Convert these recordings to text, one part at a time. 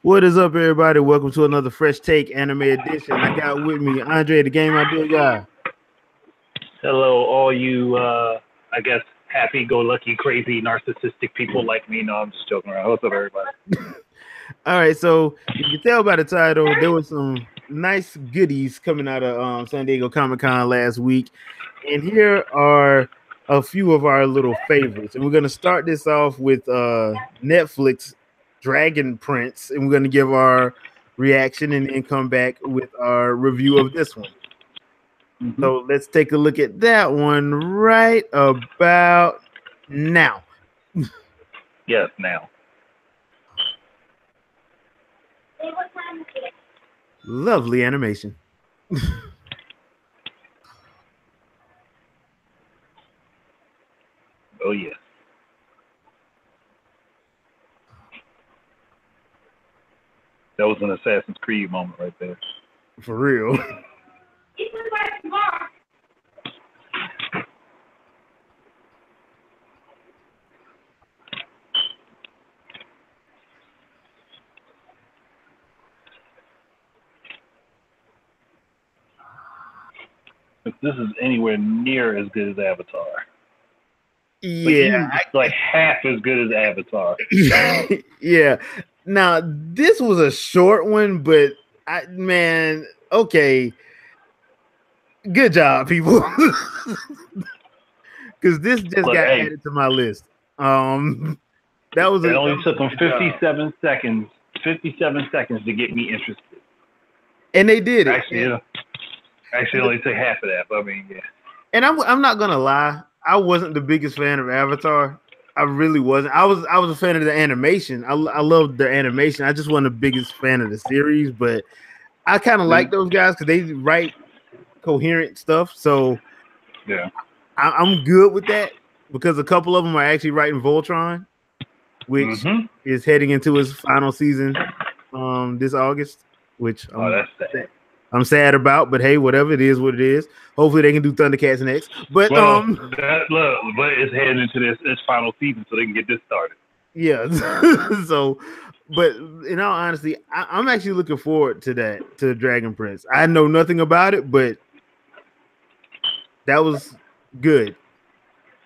What is up, everybody? Welcome to another Fresh Take Anime Edition. I got with me Andre, the Game Idea guy. Hello, all you, I guess, happy-go-lucky, crazy, narcissistic people like me. No, I'm just joking around. What's up, everybody? All right, so you can tell by the title, there was some nice goodies coming out of San Diego Comic Con last week, and here are a few of our little favorites. And we're going to start this off with Netflix Dragon Prince, and we're going to give our reaction and then come back with our review of this one. So let's take a look at that one right about now. Yes, now. Lovely animation. Oh, yes. That was an Assassin's Creed moment right there. For real. If this is anywhere near as good as Avatar. Yeah. Like half as good as Avatar. Yeah. Now, this was a short one, but okay. Good job, people. Because this just got added to my list. That was it only took them 57 seconds. 57 seconds to get me interested. And they did it. Actually, only took half of that, but I mean, yeah. And I'm not gonna lie, I wasn't the biggest fan of Avatar. I really wasn't. I was a fan of the animation. I loved the animation. I just wasn't the biggest fan of the series, but I kind of like those guys because they write coherent stuff. So yeah, I'm good with that because a couple of them are actually writing Voltron, which is heading into its final season this August. Which that's sad. I'm sad about, but hey, whatever, it is what it is. Hopefully they can do Thundercats next. But but it's heading into this final season, so they can get this started. Yeah. So, but in all honesty, I'm actually looking forward to that, to Dragon Prince. I know nothing about it, but that was good.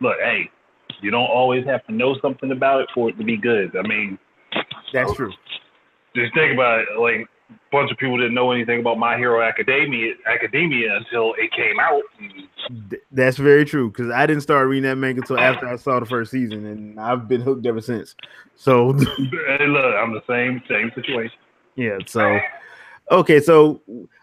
Look, hey, you don't always have to know something about it for it to be good. I mean, that's true. Just think about it, like. Bunch of people didn't know anything about My Hero Academia until it came out. That's very true, because I didn't start reading that manga until after I saw the first season, and I've been hooked ever since. So, hey, look, I'm the same situation. Yeah. So, okay. So,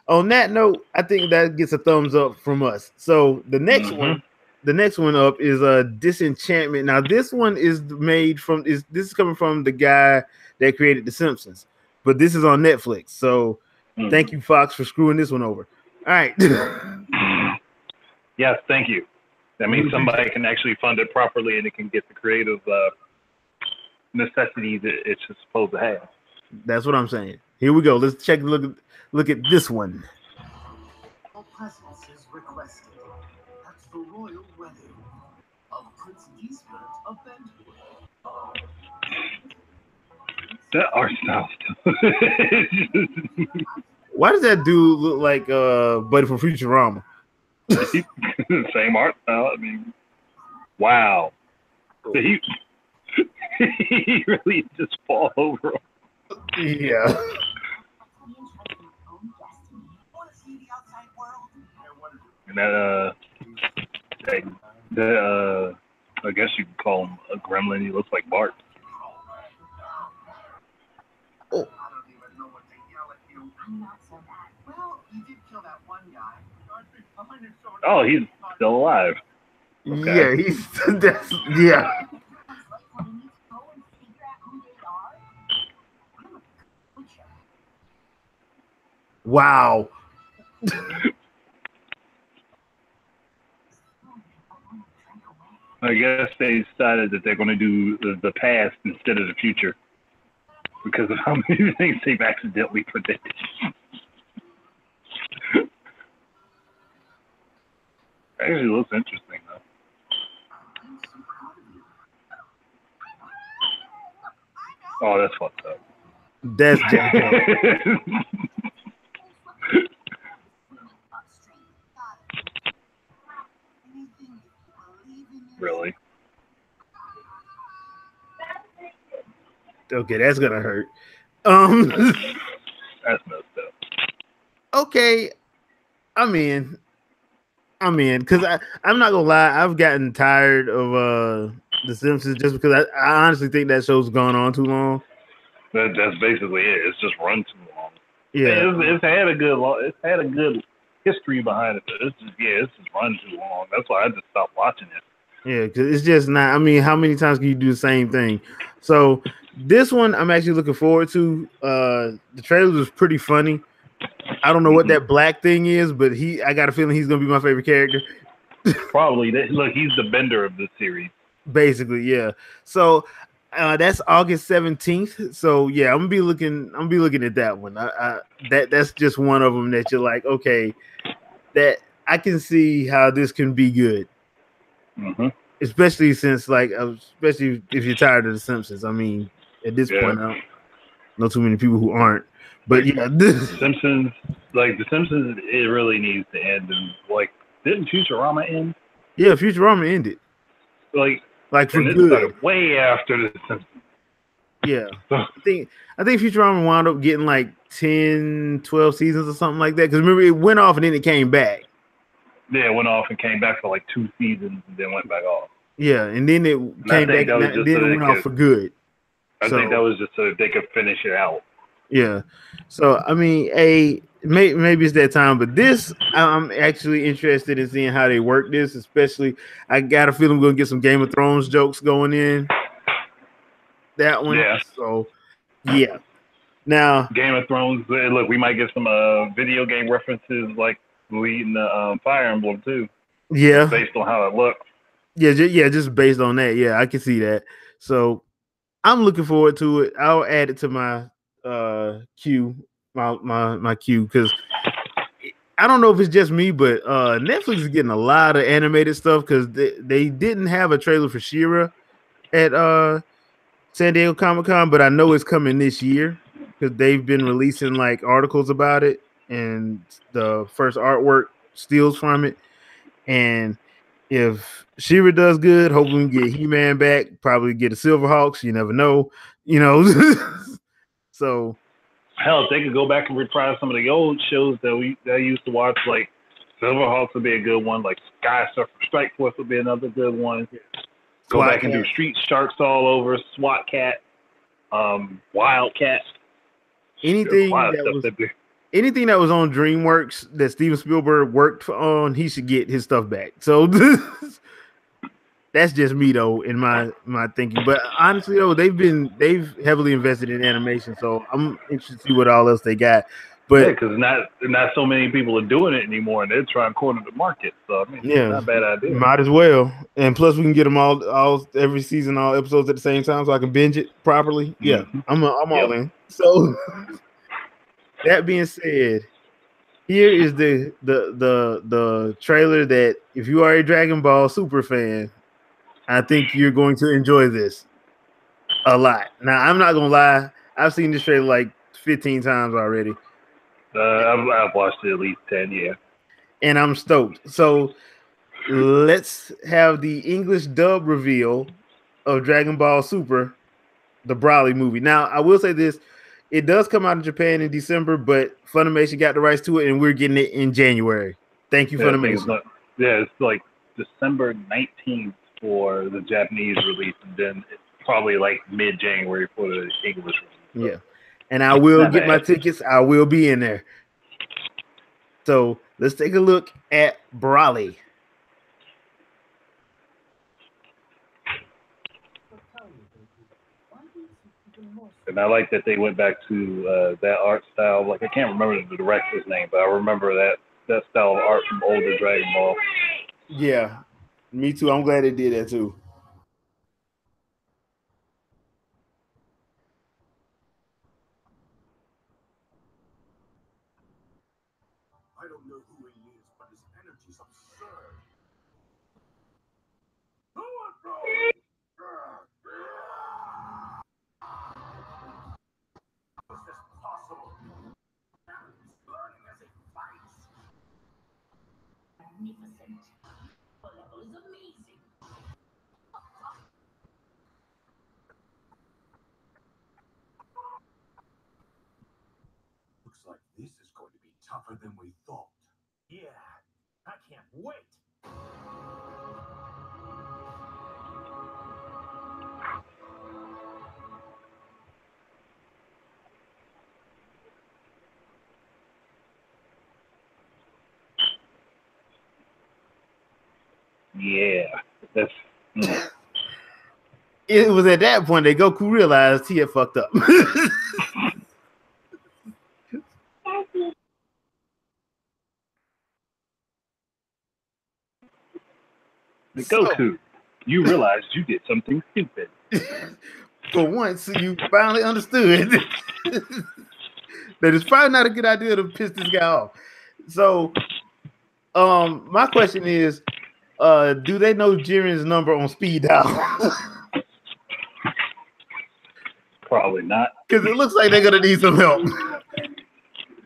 on that note, I think that gets a thumbs up from us. So the next one up is Disenchantment. Now, this one is made from this is coming from the guy that created The Simpsons. But this is on Netflix, so thank you, Fox, for screwing this one over. All right. Yes, thank you. That means somebody can actually fund it properly, and it can get the creative necessities it's supposed to have. That's what I'm saying. Here we go. Let's look at this one. All presence is requested at the royal wedding of Prince Gisbert of Bentwood. That art style stuff. Why does that dude look like Buddy from Futurama? Same art style. I mean, wow. He really just fall over. Yeah. And that I guess you could call him a gremlin. He looks like Bart. Oh. I don't even know what to yell at you. I'm not so bad. Well, you did kill that one guy. Oh, he's still alive. Okay. Yeah, Wow. I guess they decided that they're going to do the past instead of the future because of how many things they've accidentally predicted. Actually looks interesting, though. Oh, that's fucked up. That's jackass. Really? Okay, that's gonna hurt. Um, That's messed up. okay, I'm in. I'm in because I'm not gonna lie. I've gotten tired of The Simpsons just because I honestly think that show's gone on too long. That's basically it. It's just run too long. Yeah, It's had a good it's had a good history behind it, but it's just run too long. That's why I just stopped watching it. yeah, because it's just not. I mean, how many times can you do the same thing? So this one, I'm actually looking forward to. The trailer was pretty funny. I don't know what Hmm. that black thing is, but I got a feeling he's gonna be my favorite character. Probably look, he's the bender of this series. Basically, yeah. So that's August 17th. So yeah, I'm gonna be looking at that one. That's just one of them that you're like, okay, that I can see how this can be good. Hmm. Especially since especially if you're tired of the Simpsons. I mean, at this Yeah, point, I don't know too many people who aren't. But like yeah, Simpsons, the Simpsons, it really needs to end. And like, didn't Futurama end? yeah, Futurama ended Like, like for and it started good. way after the Simpsons. Yeah. So, I think Futurama wound up getting like 10, 12 seasons or something like that. Because remember, it went off and then it came back. yeah, it went off and came back for like 2 seasons and then went back off. Yeah, and then it And I came think back, that and was just so then it they went off could. for good. I think that So was just so that they could finish it out. yeah, so I mean, maybe it's that time, but this I'm actually interested in seeing how they work this. Especially, I got a feeling we're gonna get some Game of Thrones jokes going in that one. Yeah, So yeah, now Game of Thrones. Look, we might get some video game references like leading the Fire Emblem too, just yeah, based on how it looks. yeah, just based on that, yeah, I can see that. So I'm looking forward to it. I'll add it to my queue, my queue because I don't know if it's just me, but Netflix is getting a lot of animated stuff because they didn't have a trailer for Shira at San Diego Comic Con, but I know it's coming this year because they've been releasing like articles about it and the first artwork steals from it. And if Shira does good, hopefully we can get He-Man back, probably get a Silverhawks. You never know, you know. So Hell, if they could go back and reprise some of the old shows that I used to watch, like Silverhawks would be a good one. Like Sky Surfer Strike Force would be another good one. Go SWAT back and do Cat, Street Sharks all over, SWAT Cat, Wildcat. There's a anything lot of that stuff was that they. anything that was on DreamWorks that Steven Spielberg worked on, he should get his stuff back. So that's just me though in my thinking. But honestly though, they've heavily invested in animation, so I'm interested to see what all else they got. Yeah, But because not so many people are doing it anymore, and they're trying to corner the market. So I mean, it's yeah, not a bad idea. might as well. And plus, we can get them all every season, all episodes at the same time, so I can binge it properly. Yeah, Hmm. I'm all Yep. in. So that being said, here is the trailer that if you are a Dragon Ball super fan, I think you're going to enjoy this a lot. Now, I'm not gonna lie, I've seen this trailer like 15 times already, I've watched it at least 10. Yeah. and I'm stoked. So let's have the English dub reveal of Dragon Ball Super, the BROLY movie. Now, I will say this: it does come out in Japan in December, but Funimation got the rights to it, and we're getting it in January. Thank you, Yeah, I think it's Funimation. not. Yeah, it's like December 19th for the Japanese release, and then it's probably like mid-January for the English release. So Yeah, and I will not get my bad. tickets. I will be in there. So let's take a look at BROLY. And I like that they went back to that art style. Like I can't remember the director's name, but I remember that style of art from older Dragon Ball. Yeah, me too. I'm glad they did that too. I don't know who he is, but his energy's absurd. Who are Broly? like this is going to be tougher than we thought. Yeah, I can't wait. Yeah, that's. It was at that point that Goku realized he had fucked up. Goku, you realized you did something stupid. For once, you finally understood that it's probably not a good idea to piss this guy off. So, my question is, do they know Jiren's number on speed dial? Probably not. Because it looks like they're gonna need some help.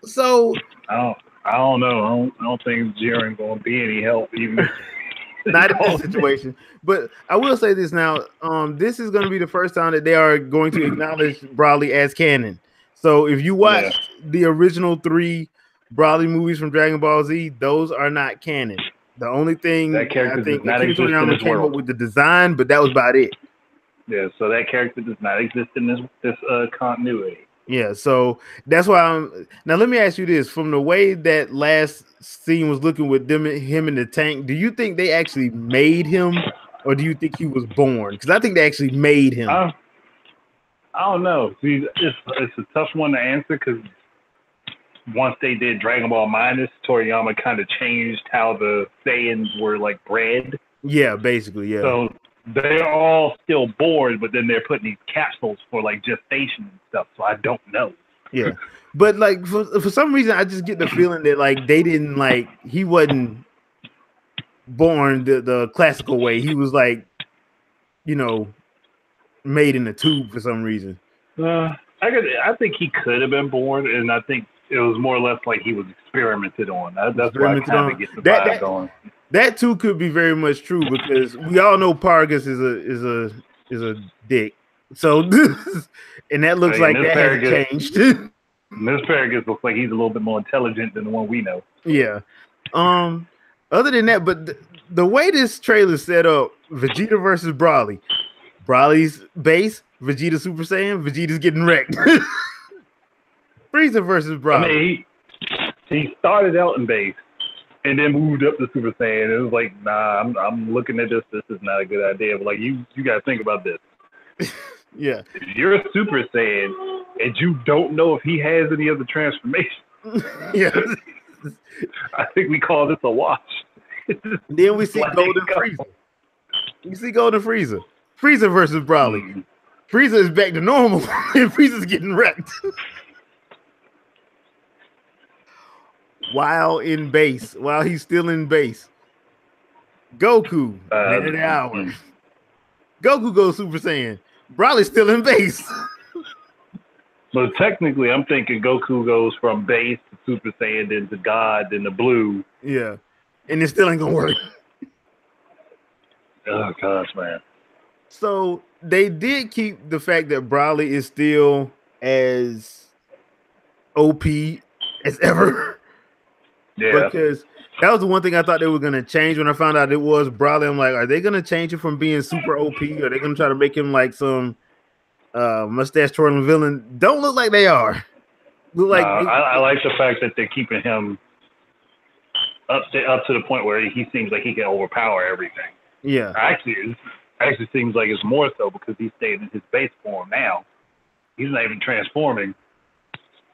So I don't know. I don't think Jiren going to be any help even. Not in this situation. But I will say this now. This is going to be the first time that they are going to acknowledge Broly as canon. So if you watch the original 3 Broly movies from Dragon Ball Z, those are not canon. The only thing that character I think does not Akira exist in Toriyama this came world. up with the design, but that was about it. Yeah, so that character does not exist in this continuity. Yeah, so that's why I'm now. Let me ask you this: from the way that last scene was looking with him in the tank, do you think they actually made him, or do you think he was born? Because I think they actually made him. I don't know. See, it's a tough one to answer because once they did Dragon Ball Minus, Toriyama kind of changed how the Saiyans were like bred. Yeah, basically, yeah. So they're all still born, but then they're putting these capsules for like gestation and stuff. So I don't know. Yeah, but like for some reason, I just get the feeling that like they didn't like he wasn't born the classical way. He was like, made in a tube for some reason. I think he could have been born, and I think it was more or less like he was experimented on. That's why I kind of get the vibe going. That too could be very much true because we all know Pargus is a dick. So and that looks like that hasn't changed. This Paragus looks like he's a little bit more intelligent than the one we know. Yeah. Other than that, but the way this trailer set up, Vegeta versus Broly. Broly's base, Vegeta Super Saiyan, Vegeta's getting wrecked. Frieza versus Broly. I mean, he started out in base and then moved up to Super Saiyan. It was like, nah, I'm looking at this. This is not a good idea. But like, you got to think about this. Yeah. If you're a Super Saiyan and you don't know if he has any other transformation, yeah, I think we call this a wash. Then we see Golden Frieza. We see Golden Frieza. Frieza versus Broly. Frieza is back to normal, and Frieza's getting wrecked. While he's still in base. Goku, man of the hour. Goku goes Super Saiyan. Broly's still in base. But technically, I'm thinking Goku goes from base to Super Saiyan, then to God, then to Blue. Yeah. And it still ain't gonna work. Oh, gosh, man. So they did keep the fact that Broly is still as OP as ever. Yeah. Because that was the one thing I thought they were going to change when I found out it was Broly. I'm like, are they going to change it from being super OP? Or are they going to try to make him like some mustache twirling villain? Don't look like they are. Look like I like the fact that they're keeping him up to the point where he seems like he can overpower everything. Yeah. Actually seems like it's more so because he's staying in his base form now. He's not even transforming.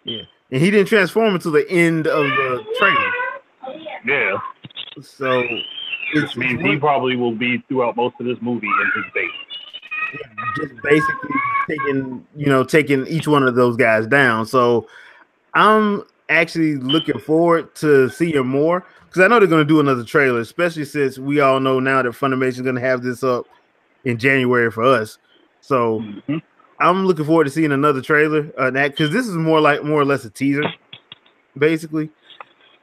Yeah. And he didn't transform until the end of the trailer. Yeah. So which means he probably will be throughout most of this movie in his base. Yeah, just basically taking each one of those guys down. So I'm actually looking forward to seeing more because I know they're going to do another trailer, especially since we all know now that Funimation is going to have this up in January for us. So I'm looking forward to seeing another trailer because this is more or less a teaser. Basically,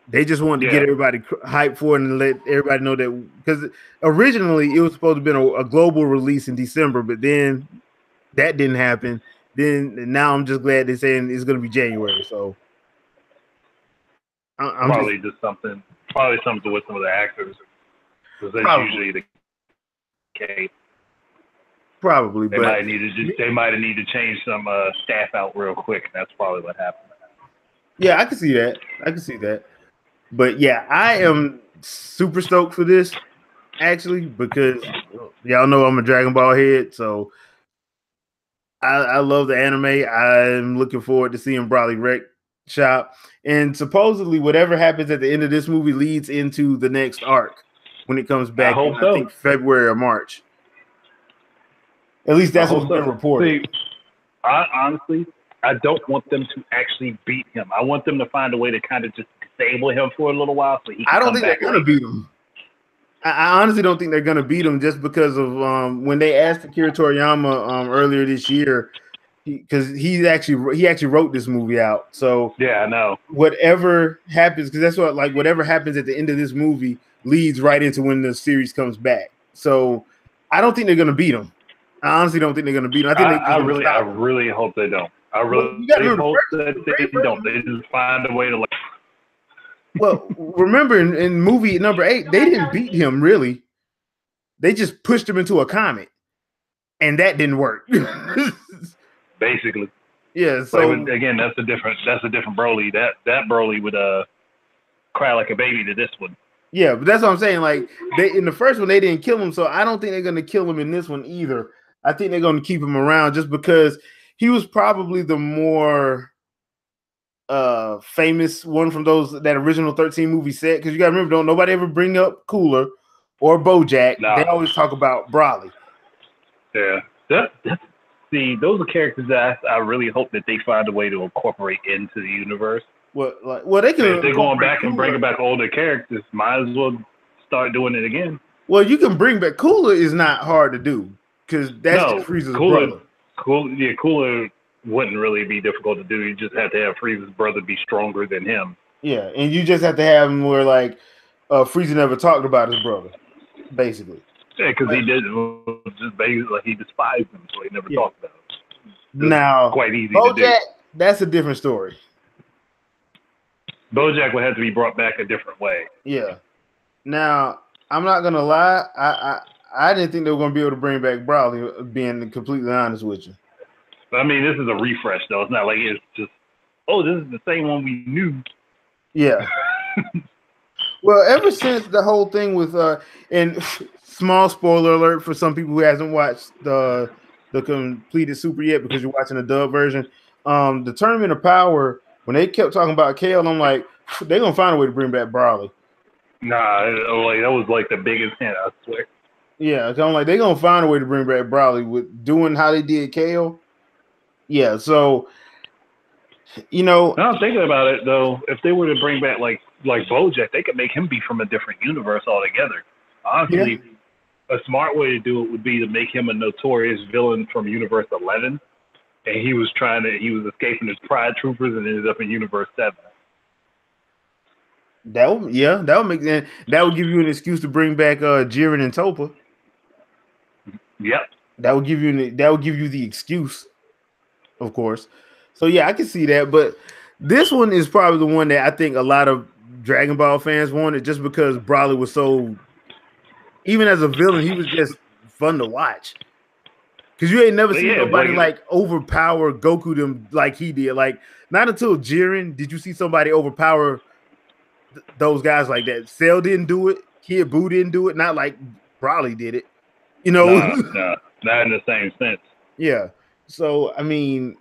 they just wanted to get everybody hyped for it and let everybody know that because originally it was supposed to have been a global release in December, but then that didn't happen. Now I'm just glad they're saying it's going to be January. So I'm just Probably just something. Probably something with some of the actors, because that's probably usually the case. probably, They but might need to change some staff out real quick. That's probably what happened. yeah, I can see that. I can see that. But yeah, I am super stoked for this actually because y'all know I'm a Dragon Ball head, so I love the anime. I'm looking forward to seeing Broly Wreck Shop, and supposedly whatever happens at the end of this movie leads into the next arc when it comes I back in hope I so. think February or March. At least I that's hope what's been so. reported. See, honestly, I don't want them to actually beat him. I want them to find a way to kind of just disable him for a little while so he can I don't come think they're back gonna later. beat him. I honestly don't think they're gonna beat him just because of when they asked Akira Toriyama earlier this year because he actually wrote this movie out. So Yeah, I know. whatever happens, because that's what like whatever happens at the end of this movie leads right into when the series comes back. So I don't think they're gonna beat him. I honestly don't think they're gonna beat him. I think they're just gonna I stop him. really hope they don't. I Well, really you got to remember hope that the very they first don't. They movie. just find a way to like. Well, remember in movie number 8, they didn't beat him really. They just pushed him into a comet, and that didn't work. Basically, Yeah, but so again, that's a different Broly. That Broly would cry like a baby to this one. yeah, but that's what I'm saying. Like they in the first one, they didn't kill him, so I don't think they're gonna kill him in this one either. I think they're gonna keep him around just because he was probably the more famous one from that original 13 movie set. Because you gotta remember, don't nobody ever bring up Cooler or Bojack. They Nah, always talk about Broly. yeah, that's see, those are characters that I really hope that they find a way to incorporate into the universe. Well, they can If they're going incorporate back and Cooler. bringing back older characters, might as well start doing it again. Well, you can bring back Cooler is not hard to do because that's just No, Frieza's brother. Cooler wouldn't really be difficult to do. You just have to have Frieza's brother be stronger than him. Yeah, and you just have to have him where like Frieza never talked about his brother, basically. Yeah, because But, he did just basically like he despised him, so he never yeah. talked about him. Now, Quite easy to do. Bojack, that's a different story. Bojack would have to be brought back a different way. Yeah. Now, I'm not gonna lie. I didn't think they were gonna be able to bring back Broly. Being completely honest with you. But I mean, this is a refresh, though. It's not like it's just, oh, this is the same one we knew. Yeah. Well, ever since the whole thing with and small spoiler alert for some people who hasn't watched the completed Super yet because you're watching the dub version. The Tournament of Power, when they kept talking about Kale, I'm like, they're gonna find a way to bring back Broly. Nah, like that was like the biggest hint, I swear. Yeah, I'm like, they're gonna find a way to bring back Broly with doing how they did Kale. Yeah, so Now I'm thinking about it though. If they were to bring back like Bojack, they could make him be from a different universe altogether. Honestly, a smart way to do it would be to make him a notorious villain from Universe 11, and he was escaping his Pride Troopers and ended up in Universe 7. that would make sense. That would give you an excuse to bring back Jiren and Toppa. Yep. That would give you the excuse, of course. So yeah, I can see that, but this one is probably the one that I think a lot of Dragon Ball fans wanted just because Broly was so, even as a villain, he was just fun to watch. Because you ain't never seen nobody like overpower Goku them like he did. Like not until Jiren did you see somebody overpower those guys like that. Cell didn't do it. Kid Buu didn't do it. Not like Broly did it. No, not in the same sense. Yeah. So I mean,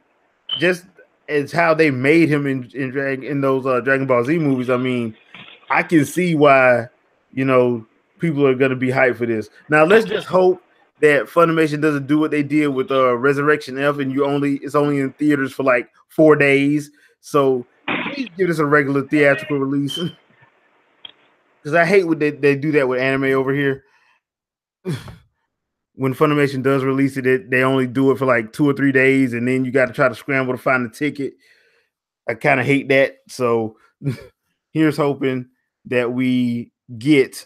just as how they made him in those Dragon Ball Z movies. I mean, I can see why people are gonna be hyped for this. Now let's just hope that Funimation doesn't do what they did with Resurrection F, and it's only in theaters for like 4 days. So please give us a regular theatrical release. Because I hate when they do that with anime over here. When Funimation does release it, they only do it for like 2 or 3 days, and then you got to try to scramble to find a ticket. I kind of hate that. So here's hoping that we get,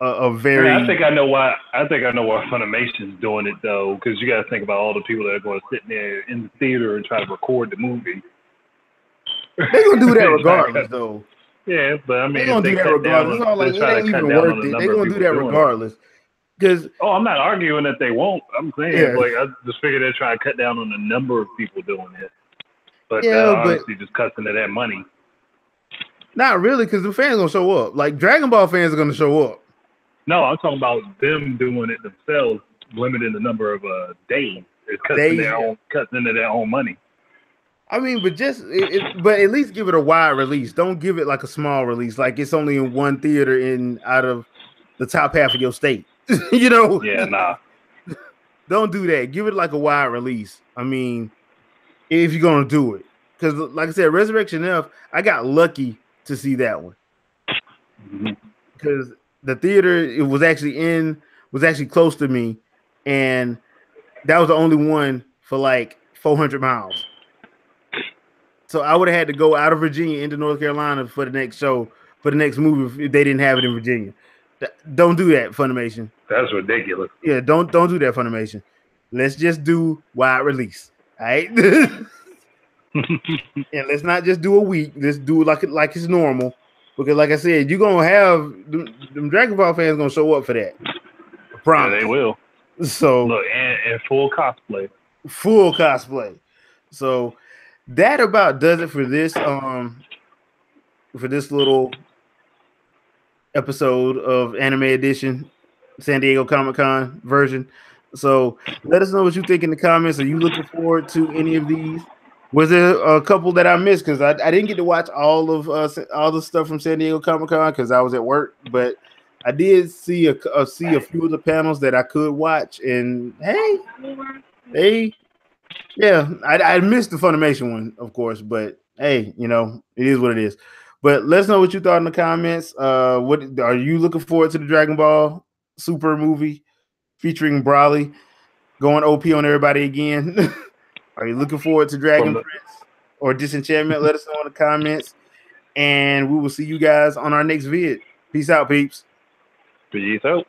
a very. I think I know why. I think I know why Funimation's doing it though, because you got to think about all the people that are going to sit there in the theater and try to record the movie. They're gonna do that regardless, though. Yeah, but I mean, They're gonna do that regardless. It's all like it ain't even worth it. They're gonna do that regardless. Because I'm not arguing that they won't. I'm saying I just figure they're trying to cut down on the number of people doing it. But honestly, just cutting to that money. Not really, because the fans gonna show up. Like Dragon Ball fans are gonna show up. No, I'm talking about them doing it themselves, limiting the number of days. It's cutting into their own money. I mean, but but at least give it a wide release. Don't give it like a small release, like it's only in one theater out of the top half of your state. You know? Yeah, nah. Don't do that. Give it like a wide release. I mean, if you're gonna do it, because like I said, Resurrection F, I got lucky to see that one because the theater it was actually close to me, and that was the only one for like 400 miles. So I would have had to go out of Virginia into North Carolina for the next show, for the next movie if they didn't have it in Virginia. Don't do that, Funimation. That's ridiculous. Yeah, don't do that, Funimation. Let's just do wide release, all right? And let's not just do a week. Let's do it like it's normal. Because like I said, you're gonna have them Dragon Ball fans gonna show up for that. I promise. Yeah, they will. So look, and full cosplay. Full cosplay. So that about does it for this little episode of Anime Edition San Diego Comic-Con version. So let us know what you think in the comments. Are you looking forward to any of these? Was there a couple that I missed? Because I didn't get to watch all the stuff from San Diego Comic-Con because I was at work, but I did see a few of the panels that I could watch. And I missed the Funimation one, of course, but hey, it is what it is. But let us know what you thought in the comments. What are you looking forward to the Dragon Ball Super movie featuring BROLY going OP on everybody again? Are you looking forward to Dragon Prince or Disenchantment? Let us know in the comments. And we will see you guys on our next vid. Peace out, peeps. Peace out.